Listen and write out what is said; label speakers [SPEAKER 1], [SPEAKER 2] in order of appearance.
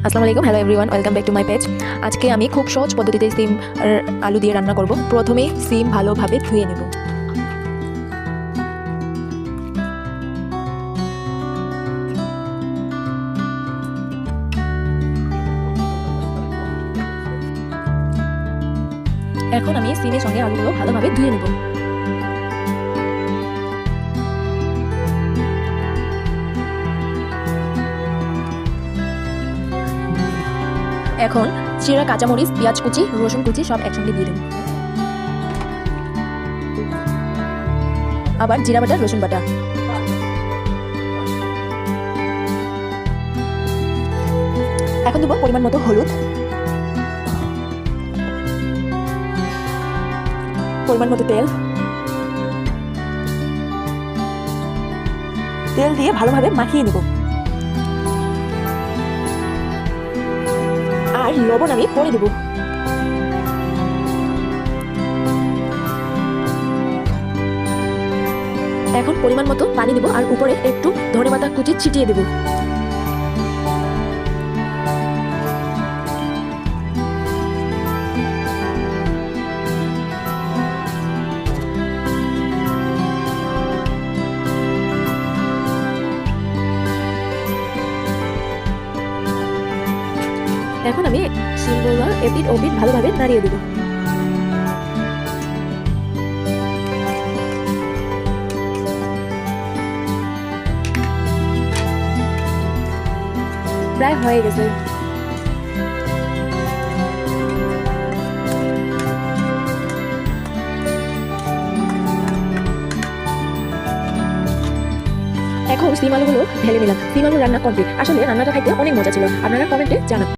[SPEAKER 1] আসসালামু আলাইকুম, hello everyone, welcome back to my page. আজকে আমি খুব সহজ পদ্ধতিতে সিম আর আলু দিয়ে রান্না করব। প্রথমে সিম ভালোভাবে ধুয়ে নেব। এখন আমি সিমের সঙ্গে আলুগুলো ভালোভাবে ধুয়ে নেব। এখন চিরা কাঁচামরিচ, পেঁয়াজ কুচি, রসুন কুচি সব একসঙ্গে দিয়ে দেব। আবার জিরা বাটা, রসুন বাটা। এখন দেবো পরিমাণ মতো হলুদ, পরিমাণ মতো তেল দিয়ে ভালোভাবে মাখিয়ে নেব। আর লবণ আমি পরে দেব। এখন পরিমাণ মতো পানি দেব আর উপরে একটু ধনেপাতা কুচি ছিটিয়ে দেব। এখন আমি সিমগুলো এপিট ওপিট ভালোভাবে নাড়িয়ে দেব। প্রায় হয়ে গেছে। এখন সিম আলুগুলো ঢেলে নিলাম। সিম আলু রান্না কমপ্লিট। আসলে রান্নাটা খাইতে অনেক মজা ছিল। আপনারা কমেন্টে জানান।